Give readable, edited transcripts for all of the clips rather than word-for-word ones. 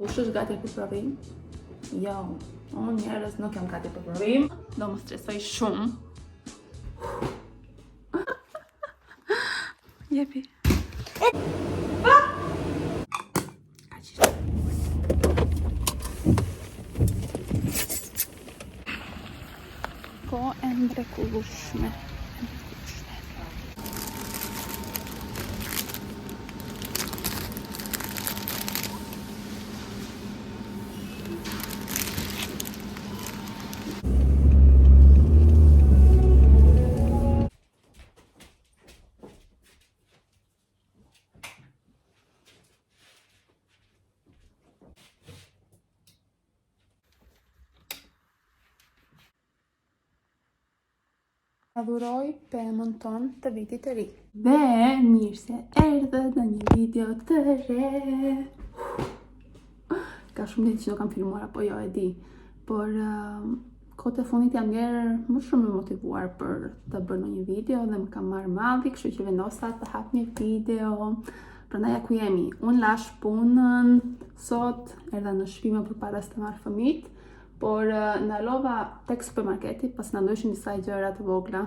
Kush është gati për provim? Jo, unë njerës nuk jam gati për provim. Do më stresoj shumë. Jepi. Po e mrekullueshme. Adhuroj pemën ton të vitit të ri. Dhe mirë se erdhe në një video të re. Ka shumë ditë që nuk kam filmuar, apo jo e di. Por kohët e fundit jam njerë më shumë motivuar për të bërë një video dhe më kam marrë malli, kështu që vendosa të hap një video. Prandaj ku jemi. Unë lash punën sot, erdha në shtëpi më përpara se të marr fëmijët. Por ndalova tek supermarketi, pas na ndoshin disa gjëra të vogla.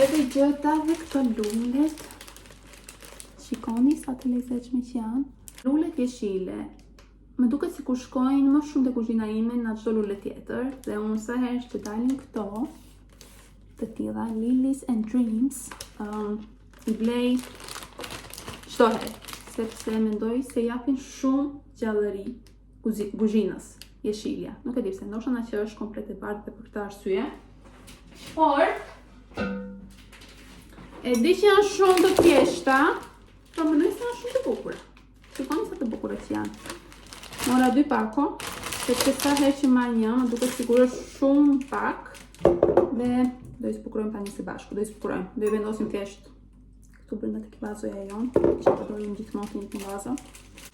Edhe gjëta dhe këto lulet. Shikoni sa të lezetshme që janë. Lulet jeshile. Më duket sikur shkojnë më shumë te kuzhina ime nga çdo lule tjetër. Dhe unë sa herë që dalin këto të tilla Lilies and Dreams, I blej çdo herë, sepse mendoj se japin shumë gjallëri kuzhinës. Jeshilja. Nuk e di pse, ndoshta që është komplet e bardhë për këtë arsye. Por e di që janë shumë të thjeshta, por mendoj se janë shumë të bukura. Shikoni sa të bukura që janë. Mora 2 pako, sepse sa herë që marr një, më duket sikur është shumë pak. Dhe do i spukurojmë tani së bashku, do i vendosim thjesht këtu brenda tek vazoja jon, që përdorim gjithmonë të njëjtin vazo.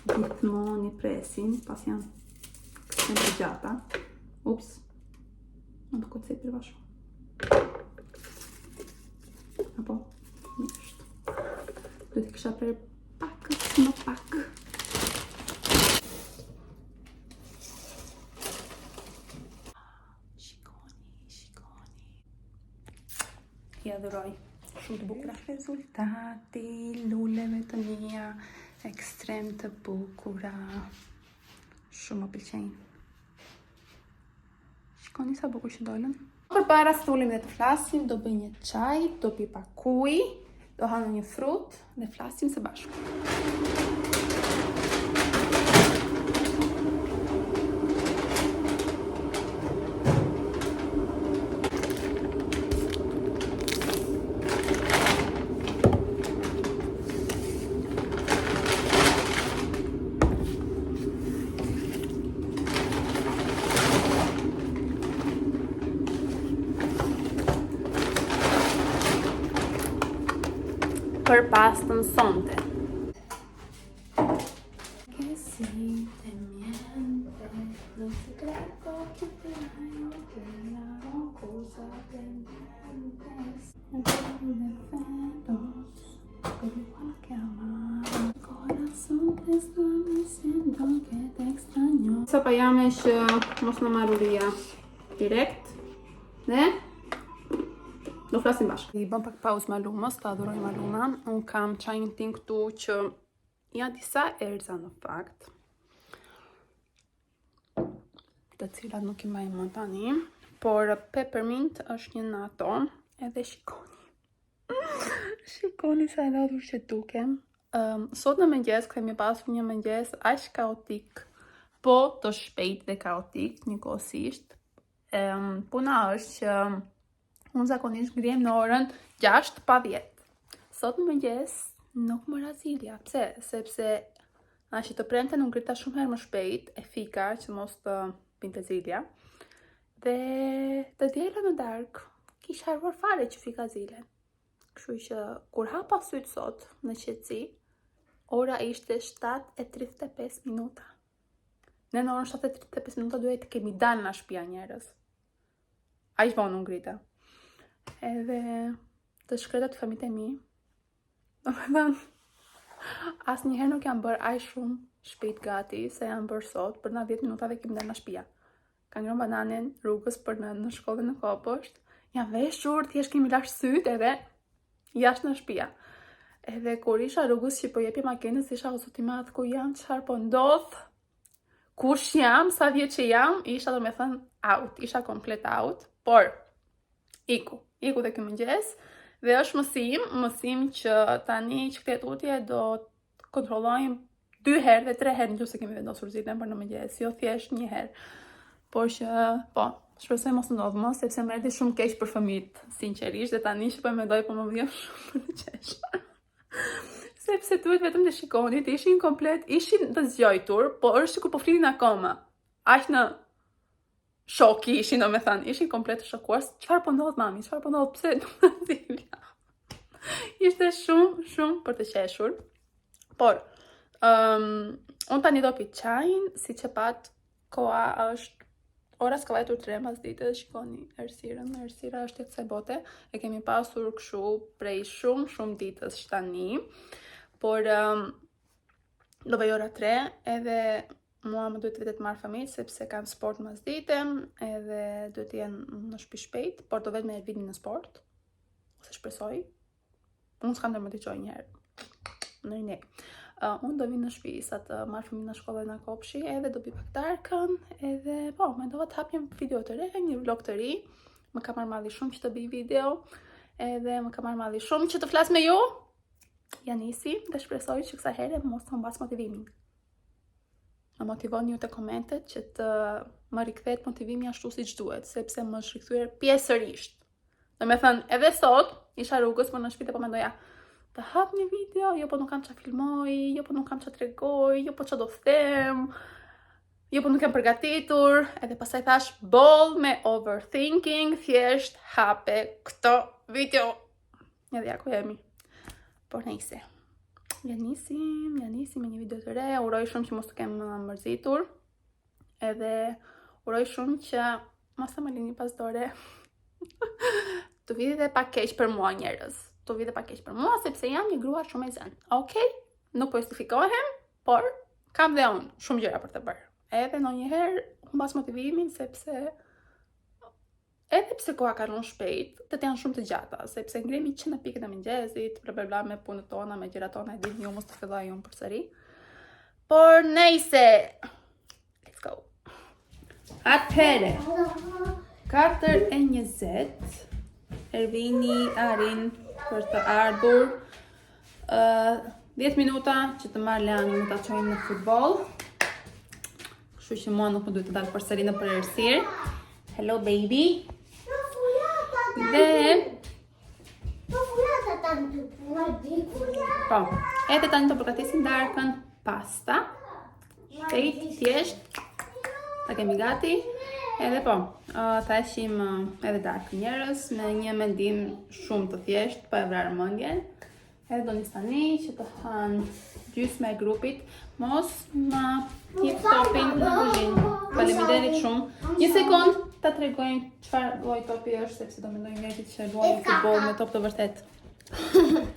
Gjithmonë I presim, pas janë të gjata. Ups. Më të këtë sepër bashkë. Apo, mishtë. Do t'i kësha për pakët më pak. Shikoni. I adhuroj. Shumë të bukura. Rezultati, luleve të mia, ekstrem të bukura. Shumë më pëlqejnë. Shikoni sa bukur që dolën. Përpara se të ulim dhe të flasim, do bëj një çaj, do pi pak ujë, do ha një frut dhe flasim së bashku. Për pastën sonte. Sa pa jam që mos në marruria direkt. Dhe do flasim bashkë. I bëm pak pauzë malumës, të adhuroj maluma. Unë kam çajin tim këtu që janë disa erza në fakt, të cilat nuk I mbaj mend tani, por peppermint është një nga ato, edhe shikoni. Shikoni sa e lodhur që dukem. Sot në mëngjes kemi pasur një mëngjes aq kaotik, po të shpejt dhe kaotik njëkohësisht. Puna është që unë zakonisht ngrihem në orën 6 pa 10. Sot në mëngjes nuk më ra zilja. Pse? Sepse që të premte nuk ngrita shumë herë më shpejt, e fika që mos të binte zilja. Dhe të diela në darkë, kisha harruar fare që fika zilen. Kështu që kur hapa syt sot në qetësi, ora ishte 7:35 minuta. Ne në orën 7:35 minuta duhet të kemi dalë nga shtëpia njerëz. Aq vonë ngrita. Edhe të shkretat fëmijët e mi, domethënë asnjëherë nuk jam bërë aq shumë shpejt gati, se janë bërë sot, për na 10 minuta dhe kim dhe në shtëpia. Ka ngrënë bananin rrugës për në shkollën e kopësht. Janë veshur, thjesht kemi lash syt edhe jashtë në shtëpia. Edhe kur isha rrugës që po jepja makinës, isha o zoti madh, ku jam, çfarë po ndodh? Kush jam, sa vjeç që jam, isha do me thënë out, isha komplet out, por iku dhe ky mëngjes, dhe është mësim që tani që këtë tutje do të kontrollojmë 2 herë dhe 3 herë nëse kemi vendosur zilën për në mëngjes, jo thjesht 1 herë. Por që, po, shpresoj mos ndodh më, sepse më erdhi shumë keq për fëmijët, sinqerisht, dhe tani që po mendoj po më vjen shumë për në qesh. Sepse duhet vetëm të shikonit, ishin të zgjojtur, por është sikur po flinin akoma. Aq në shoki ishin, do me thënë, ishin komplet të shokuar. Çfarë po ndodh mami? Çfarë po ndodh? Pse nuk më zilja? Ishte shumë për të qeshur. Por, unë tani do pi çajin, siç e pat, koha është ora s'ka vajtur 3 mas dite, shikoni errësira është e kësaj bote. E kemi pasur kështu prej shumë ditës tani. Por do vej ora 3 edhe mua më duhet vetë të marr fëmijët sepse kanë sport mas dite edhe duhet të jenë në shtëpi shpejt, por do vetë me Ervinin në sport. Ose shpresoj. Unë s'kam të më dëgjoj një herë. Ne. Unë do vinë në shtëpi sa të marr fëmijën në shkollën e kopshi, edhe do pi pak darkën, edhe po, mendova të hapjem video të re, një vlog të ri. Më ka marrë malli shumë që të bëj video, edhe më ka marrë malli shumë që të flas me ju. Ja nisi dhe shpresoj që kësa herë mos të mbas motivimin. Më motivoni ju të komentet që të më rikthehet motivimi ashtu siç duhet, sepse më është rikthyer pjesërisht. Do me thënë, edhe sot isha rrugës për në shtëpi dhe po mendoja të hap një video, jo po nuk kam ç'a filmoj, jo po nuk kam ç'a tregoj, jo po ç'a do them, jo po nuk jam përgatitur, edhe pastaj thash boll me overthinking, thjesht hape këto video. Edhe ja ku jemi. Por nejse. Ja nisim me një video të re, uroj shumë që mos të kem mërzitur, edhe uroj shumë që mos të më lini pas dore. Të vide dhe pak keq për mua njerëz. Të vide pak keq për mua, sepse jam një grua shumë e zen. Okej, nuk po justifikohem, por kam dhe unë shumë gjëra për të bërë. Edhe në njëherë, mbas motivimin, sepse edhe pse koha ka rënë shpejt, të janë shumë të gjata, sepse ngremi 100 pikët e mëngjesit, bla me punët tona, me gjërat tona, e ditë një mos të filloj unë përsëri. Por nejse, let's go. Atëhere, 4:20, Ervini arrin për të ardhur 10 minuta që të marrë Leani me ta çojmë në futboll. Kështu që mua nuk më duhet të dalë përsëri në përërsirë. Hello baby. Dhe po, edhe tani të përgatisim darkën pasta. Shpejt, thjesht. Ta kemi gati. Edhe po, thashim edhe darkën njerës me një mendim shumë të thjesht, pa e vrarë mendjen. Edhe do nis tani që të hanë gjysmë e grupit, mos më hip topin në kuzhinë. Faleminderit shumë. Një sekond ta tregojmë çfarë lloj topi është, sepse do mendojnë njerëzit që luajnë futboll me top të vërtet.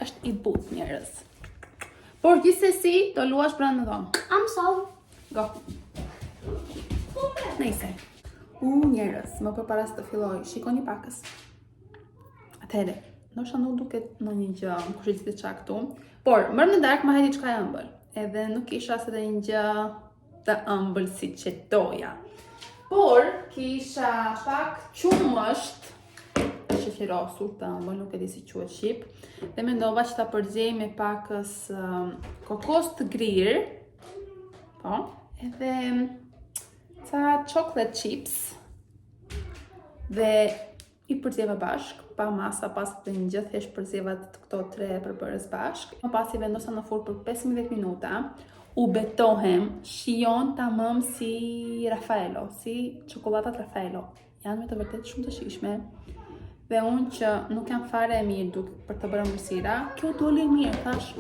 Është i butë njerëz. Por gjithsesi do luash pranë në dhomë. I'm so. Go. Nejse. Njerëz, më përpara se të filloj, shikoni pakës. Atëherë, ndoshta nuk duket në një gjë, kush e di çka këtu, por më në darkë më hajde çka e ëmbël. Edhe nuk kisha as edhe një gjë të ëmbël siç e doja. Por kisha pak qumësht e sheqerosur të ëmbël, nuk e di si quhet shqip, dhe mendova që ta përgjej me pakës kokos të grirë. Po, edhe ca chocolate chips dhe i përzjeva bashk, pa masa, pas të një gjë, thjesht përzjeva të këto 3 përbërës bashk. Më pas i vendosa në furrë për 15 minuta, u betohem, shijon tamam si Raffaello, si çokolladat Raffaello. Janë me të vërtet shumë të shijshme. Dhe unë që nuk jam fare e mirë për të bërë ëmbëlsira, kjo doli mirë, thash.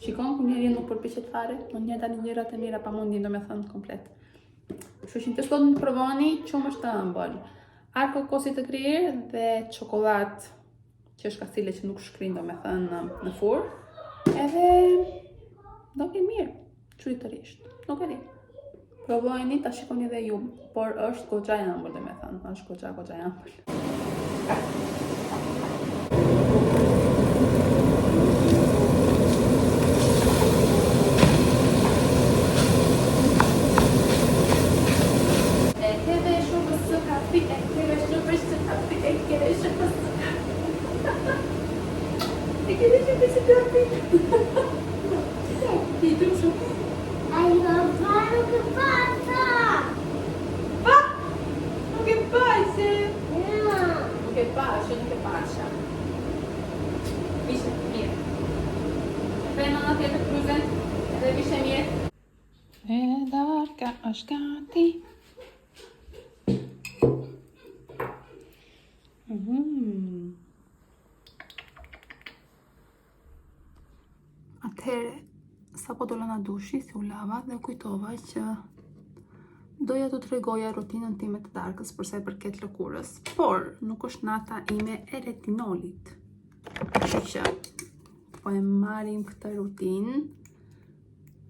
Shikon ku njeri nuk përpiqet fare, mund një tani gjërat e mira pa mundin, domethënë komplet. Kështu që të sot më provoni qumësht të ëmbël, arë kokosit të grirë dhe çokollatë që është kastile që nuk shkrin domethënë në furrë, edhe do ke mirë. çuditërisht. Nuk e di. Provojeni ta shikoni edhe ju, por është goxha e ëmbël, domethënë, është goxha e ëmbël. E darka është gati. Atëhere, sa po dola nga dushi, si u lava dhe kujtova që doja të tregoja rutinën time të darkës për sa i përket lëkurës, por nuk është nata ime e retinolit. Kështu që po e marrim këtë rutinë,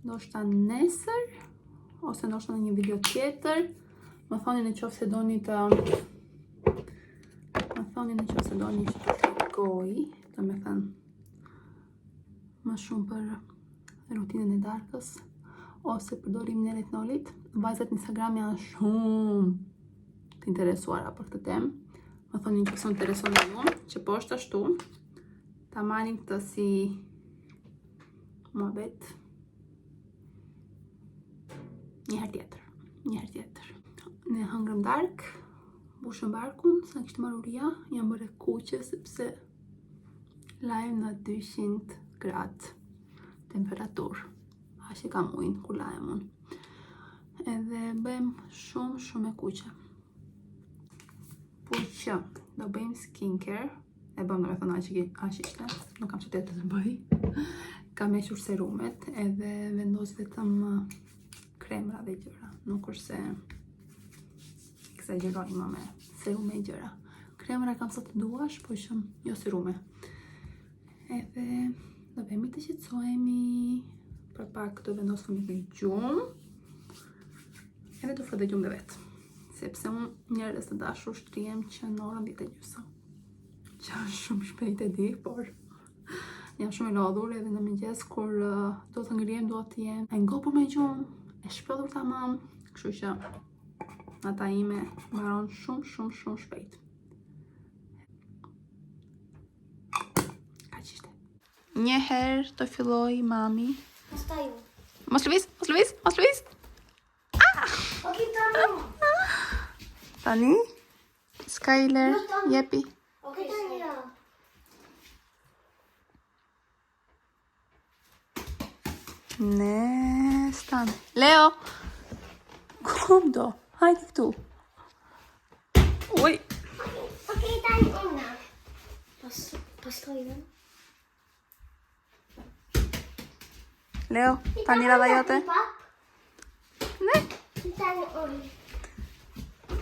ndoshta nesër ose ndoshta në një video tjetër. Më thoni në qoftë se doni që të tregoj, domethënë më shumë për rutinën e darkës ose përdorimin e retinolit. Vajzat në Instagram janë shumë të interesuara për këtë temë. Më thoni që s'u intereson ju, që po është ashtu. Ta marrim këtë si muhabet një herë tjetër. Ne hëngrëm dark, mbushëm barkun, sa kishte marruria, jam bërë kuqe sepse lajm në 200 gradë temperaturë. Aq e kam ujin kur lajem unë. Edhe bëjmë shumë e kuqe. Por që do bëjmë skincare, e bëm domethënë aq ishte, nuk kam çfarë të bëj. Kam hequr serumet edhe vendos vetëm kremra dhe gjëra. Nuk është se exageroj më me serume e gjëra. Kremra kam sa të duash, po që jo serume. Edhe do bëjmë të qetësohemi. Për pak do vendos fëmijët në gjumë. Edhe do fërë dhe gjumë dhe vetë. Sepse unë njerëz të dashur shtrihem që në orën 10:30. Që është shumë shpejt e di, por jam shumë e lodhur edhe në mëngjes kur do të ngrihem do të jem e ngopur me gjumë, e shpëllur tamam, kështu që nata ime mbaron shumë shpejt. Kaq ishte. Një herë të filloj mami. Pastaj ju. Mos lëviz. Okej, tani. Tani? Skyler, jepi. Okej, tani. Ne, stan. Leo! Kom do? Hajde këtu. Oj! Okej, tani una. Pastaj ju. Leo, tani radha jote? Ne? Tani una.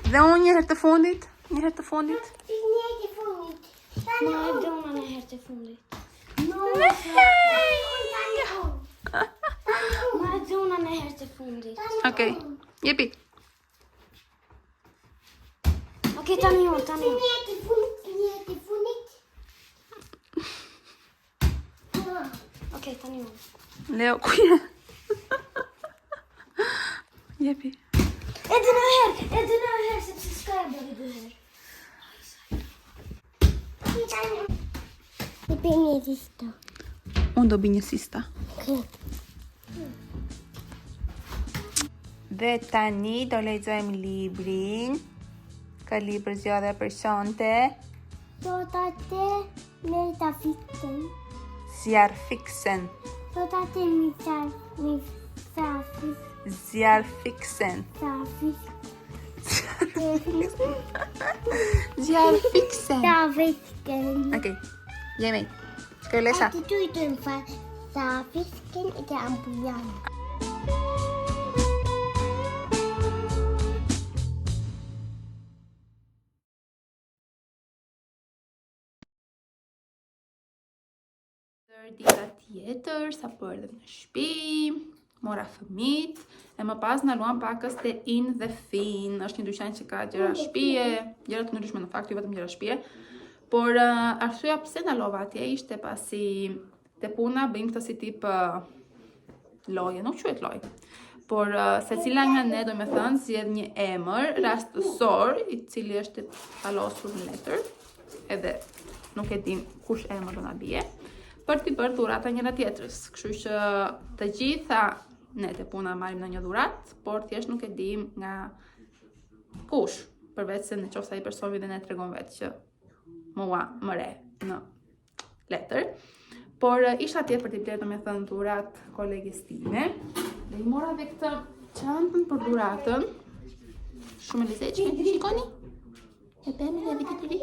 Dhe unë një herë të fundit? Një herë të fundit. Tani una. Dhe una një herë të fundit. Ma dhe una një herë të fundit. Okej, jepi. Okej, tani ju. Një herë të fundit. Okej, tani ju. Leo, ku je? Jepi. Edhe në herë, sepse s'ka e bërë 2 herë. Në bëj një sista. Unë do bëj një sista. Dhe tani do lexojmë librin. Ka libër zgjodhja për sonte. Do të te me ta fiksen. Zjarfiksen. Do të te mi trafik. Zjarfiksen. Trafik. Zjarfiksen. Trafiken. Okej, jemi. Shkëllesa. Ati tu i të më fa. Trafiken e të ambulan. Dita tjetër, sa po erdhëm në shtëpi, mora fëmijët, e më pas na luam pakës te In dhe Fin. Është një dyqan që ka gjëra shtëpie, gjëra të ndryshme në fakt, jo vetëm gjëra shtëpie. Por arsyeja pse na lova atje ishte pasi te puna bëjmë këtë si tip loje, nuk quhet lojë. Por secila nga ne, do me thënë, zgjedh një emër rastësor, i cili është palosur në letër, edhe nuk e dim kush emër do na bie, për t'i bërë dhurata njëra tjetrës. Kështu që të gjitha ne te puna marrim në një dhuratë, por thjesht nuk e dim nga kush, përveç se në qoftë ai personi dhe ne tregon vetë që mua më re në letër. Por isha atje për t'i blerë, domethënë, dhuratë koleges time. Dhe I mora dhe këtë çantën për dhuratën. Shumë e lezetshme, shikoni? E bëmi dhe vitit të ri.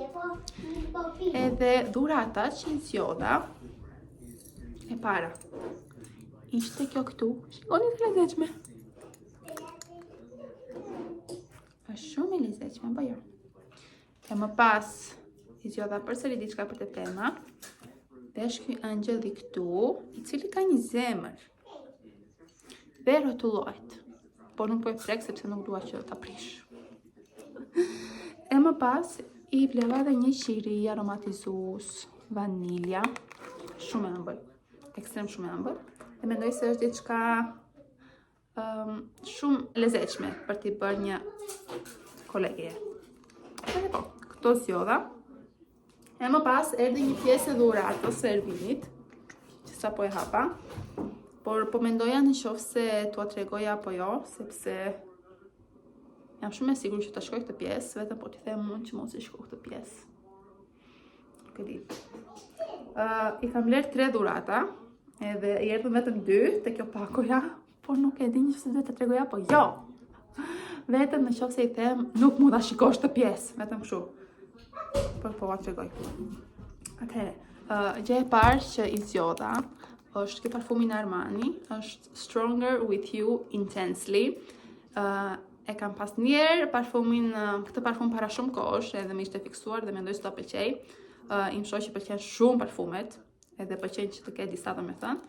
Edhe dhurata që I zgjodha e para ishte kjo këtu. Shikoni të lezetshme. Është shumë e lezetshme, po jo. E më pas I zgjodha përsëri diçka për te pema. Dhe është ky angjëlli këtu, I cili ka një zemër. Dhe rrotullohet. Por nuk po e prek sepse nuk dua që ta prish. E më pas I vleva edhe një qiri aromatizues vanilja, shumë e ëmbël, ekstrem shumë e ëmbël. Dhe mendoj se është diçka shumë lezetshme për t'i bërë një kolegeje. Edhe po, këto zgjodha. E më pas erdhi një pjesë e dhuratës së Ervinit, që sapo e hapa, por po mendoja në qoftë se t'ua tregoja apo jo, sepse jam shumë e sigurt që ta shkoj këtë pjesë, vetëm po t'i them mund që mos I shkoj këtë pjesë. Nuk e di. I kam bler 3 dhurata, edhe I erdhën vetëm 2 te kjo pakoja, por nuk e di nëse duhet ta tregoja apo jo. Vetëm në qoftë se I them nuk mund ta shikosh këtë pjesë, vetëm kështu. Por po a tregoj. Atëherë, gjë e parë që I zgjodha është ky parfumi në Armani, është Stronger With You Intensely. E kam pas njerë parfumin, këtë parfum para shumë kohësh, edhe më ishte fiksuar dhe mendoj se ta pëlqej. I më shoh që pëlqen shumë parfumet, edhe pëlqen që të ketë disa, domethënë.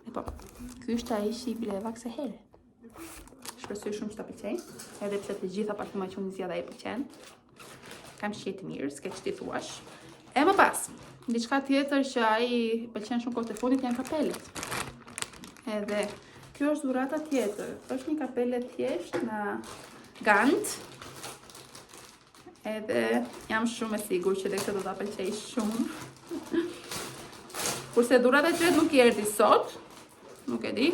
E po, ky është ai që I bleva kësaj here. Shpresoj shumë që ta pëlqej, edhe pse të gjitha parfumet që unë zgjidha I pëlqen. Kam shihet mirë, s'ke ç'ti thuash. E më pas, diçka tjetër që ai pëlqen shumë kohët e fundit janë kapelet. Edhe kjo është dhurata tjetër. Është një kapele thjesht në Gant. Edhe jam shumë e sigurt që dhe këtë do ta pëlqej shumë. Kurse dhurata e tretë nuk I erdhi sot, nuk e di.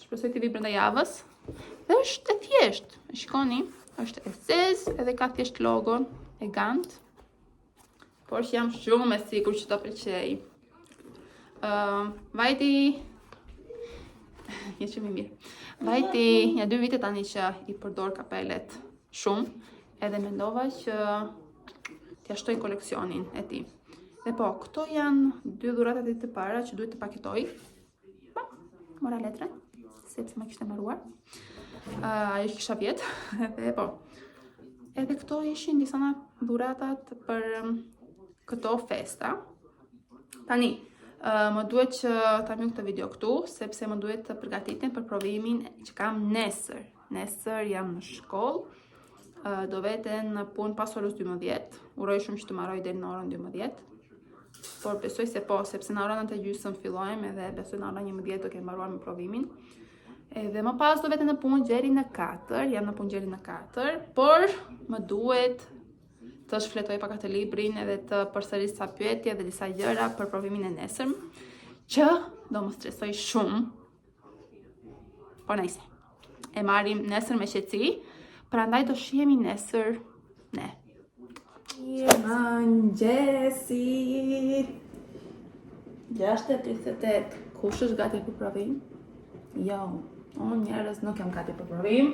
Shpresoj t'i vi brenda javës. Dhe është e thjesht. Shikoni. Është e zezë edhe ka thjesht logon e Gant. Por që jam shumë e sigurt që ta pëlqej. Vajti një shumë I mirë. Vajti një 2 vite tani që I përdor kapelet shumë, edhe mendova që t'ja shtoj koleksionin e tij. Dhe po, këto janë 2 dhuratat e të para që duhet të paketoj. Pa, mora letrën, sepse më kishte mbaruar. Ajo kisha vjet, edhe po. Edhe këto ishin disa nga dhuratat për këto festa. Tani, më duhet që ta mbyll këtë video këtu, sepse më duhet të përgatitem për provimin që kam nesër. Nesër jam në shkollë, do veten në punë pas orës 12. Uroj shumë që të mbaroj deri në orën 12. Por besoj se po, sepse në orën 9:30 fillojmë edhe besoj në orën 11 do kem mbaruar me provimin. Edhe më pas do vete në punë gjeri në 4, jam në punë gjeri në 4, por më duhet të shfletoj pak atë librin edhe të përsëris sa pyetje dhe disa gjëra për provimin e nesërm, që do më stresoj shumë. Por najse, e marrim nesër me qetësi, prandaj do shihemi nesër ne. Mëngjesi 6:38. Kush është gati për provim? Jo, unë njerëz nuk jam gati për provim,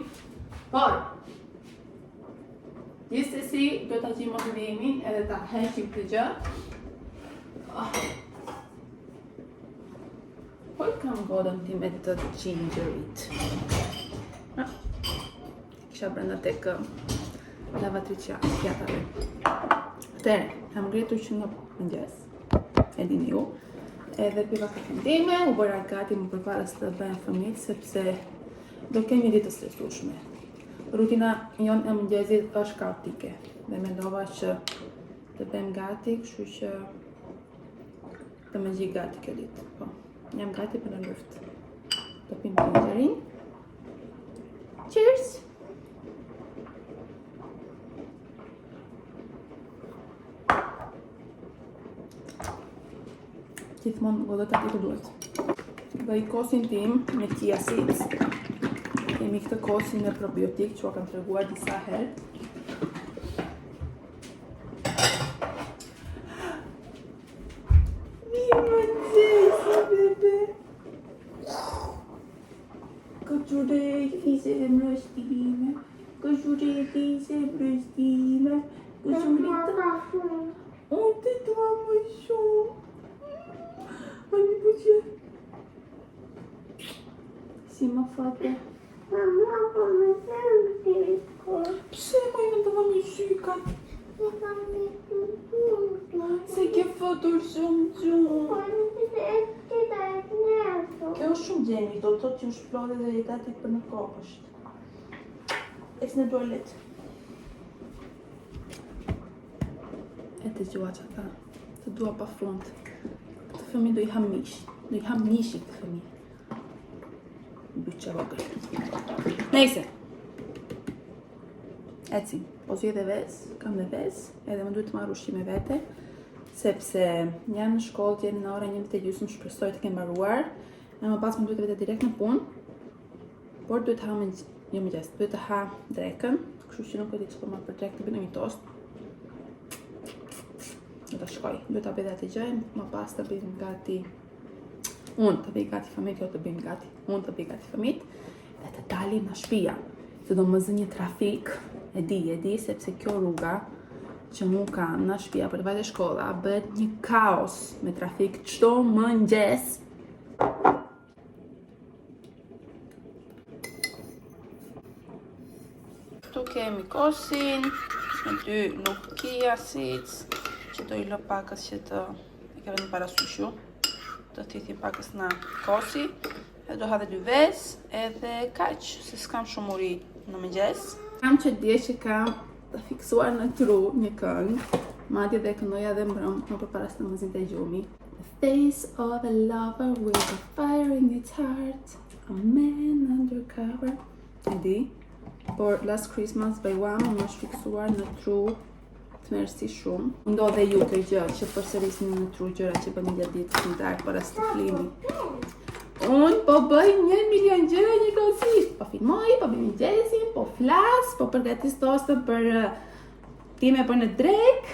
por gjithsesi do ta gjej motivimin edhe ta heqim këtë gjë. Por kam godën time të gingerit. Kisha brenda tek lavatriçja pjatave. Atëherë, kam ngritur që nga mëngjes, e dini ju. edhe piva kafen time, u bëra gati më përpara se të bëjmë fëmijët, sepse do kemi ditë të stresueshme. Rutina jonë e mëngjesit është kaotike dhe mendova që të bëjmë gati, kështu që të më gjej gati kjo ditë. Po, jam gati për në luftë. Të pim gingerin. Cheers! Gjithmonë godet ati të duhet. Dhe i kosin tim me chia seeds. Kemi këtë kosin me probiotik që u kam treguar disa herë. Këqureti se mrështime, këqureti se mrështime, këqureti... O, të dua më shumë. Hajde buqe. Si më fate? Mamma, po më sento. Pse më në të vëmi sykat? Se ke fëtur shumë. Kjo është shumë gjeni, do të thotë që është flore dhe jetatik për në kopësht. Ec në tualet. E të gjua që ta, të dua pa fund. Këtë fëmi do i ham mish, do i ham mishi këtë fëmi. Byqe vogël. Nejse. Eci, po zje dhe vez, kam dhe vez, edhe më duhet të marrë ushqime vete, sepse jam në shkollë tjeni në ora 1:30, shpresoj të kem mbaruar, e më pas më duhet të vete direkt në punë, por duhet të ha duhet të ha drekën, kështu që nuk e di që po marrë për drek të bëjmë një tost. Do të shkoj, duhet të bëjë dhe atë gjë, më pas të bëjmë gati, unë të bëjë gati fëmit, jo të bëjmë gati, unë të bëjë gati fëmit, dhe të dalim në shtëpia, se do më zë një trafik, e di, sepse kjo rruga që mu kam në shtëpia për të vajtë shkolla, bëhet një kaos me trafik çdo mëngjes. Këtu kemi kosin, me 2 nuk chia seeds, që do i lë pakës që të e keve një parasysh ju, të thithim pakës në kosi, e do ha dhe 2 vez, edhe kaq, se s'kam shumë uri në mëngjes. Kam që dje që kam të fiksuar në tru një këngë, madje dhe këndoja dhe mbrëm, më përpara se të më zinte gjumi. The face of a lover with a fire in its heart, a man undercover. E di, por Last Christmas by Wham më është fiksuar në tru të mersi shumë. Ndodhe ju kjo gjë që përsërisni në tru gjëra që bëni gjatë ditës në darkë para se të flini. Unë po bëj 1 milion gjëra njëkohësisht. Po filmoj, po bëj mëngjesin, po flas, po përgatis tostën për time për në drek,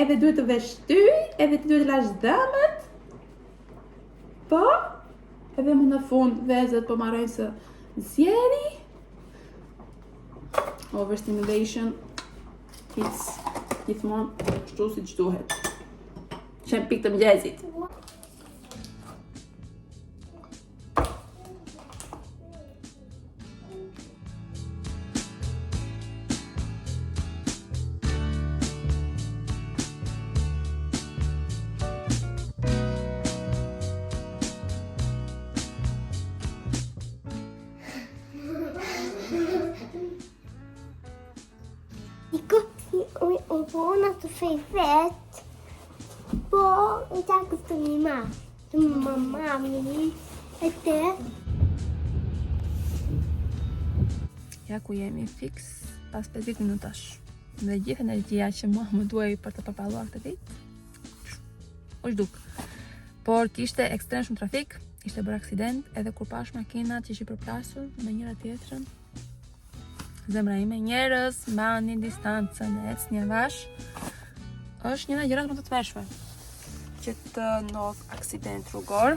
edhe duhet të vesh ty, edhe ti duhet të lash dëmët. Po, edhe më në fund vezët po marrojnë së zjeri. Overstimulation, it's gjithmonë kështu si që duhet. Shem pikë të mëngjesit. Po unë të fej vet, po i takë të një të mamami, e te. Ja ku jemi fix pas 50 minutash. Dhe gjithë energjia që më duaj për të përballuar këtë ditë, u zhduk. Por kishte ekstrem shumë trafik, ishte bërë aksident, edhe kur pash makinat që ishi përplasur me njëra tjetrën, zemra ime, njerëz, mbani distancën, ecni avash, është një nga gjërat më të tmerrshme që të ndodh aksident rrugor.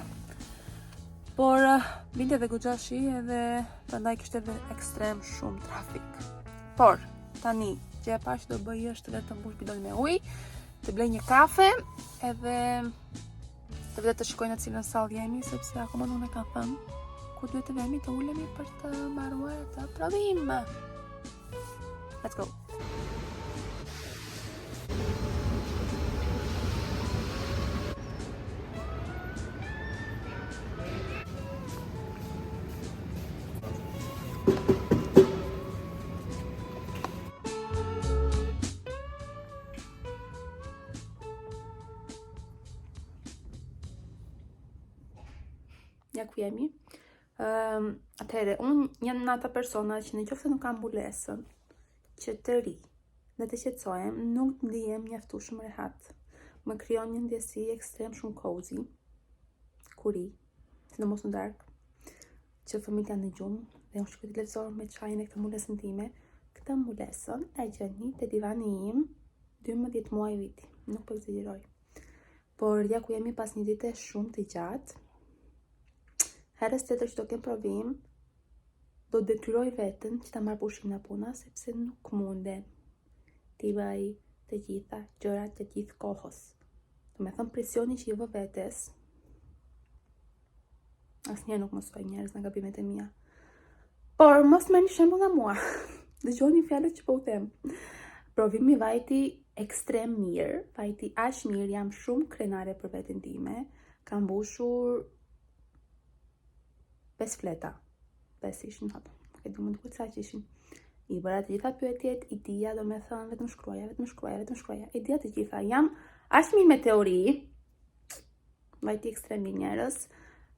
Por binte dhe goxha shi edhe prandaj kishte edhe ekstrem shumë trafik. Por tani që e pash do bëj është vetëm të mbush bidon me ujë, të blej një kafe edhe të vete të shkoj në cilën sallë jemi, sepse akoma nuk e kam thënë ku duhet të vemi të ulemi për të mbaruar të provim. Let's go. ja ku jemi. Atëherë, unë jam në ata persona që në qoftë se nuk kam mbulesën që të ri dhe të qetësohem, nuk ndihem mjaftueshëm rehat. Më krijon një ndjesi ekstrem shumë cozy, kur ri, sidomos në darkë, që fëmijët janë në gjumë dhe unë shkoj televizor me çajin e këtë mbulesën time. Këtë mbulesën e gjeni te divani im 12 muaj viti, nuk po egzagjeroj. Por ja ku jemi pas një dite shumë të gjatë, herës tjetër që do kem provim, do detyroj veten që ta marr pushim nga puna, sepse nuk mundem t'i bëj të gjitha gjërat të gjithë kohës. Do me thënë presioni që i vë vetes, asnjëherë nuk mësoj njerëz nga gabimet e mia. Por mos merrni shembull nga mua. Dëgjoni fjalët që po u them. Provimi vajti ekstrem mirë, vajti aq mirë, jam shumë krenare për veten time. Kam mbushur 5 fleta. 5 ishin ato. Nuk e di më duket sa që ishin. I bëra të gjitha pyetjet, i dija, do me thënë vetëm shkruaja. I dija të gjitha. Jam aq mirë me teori. Vajti ekstrem mirë njerëz.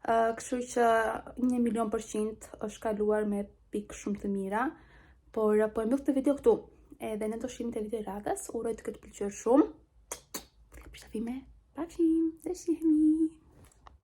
Kështu që 1.000.000% është kaluar me pikë shumë të mira. Por po e mbyll këtë video këtu. Edhe në ndoshimin e video radhës, uroj të ketë pëlqyer shumë. Për shtafime, pafshim, dhe shihemi.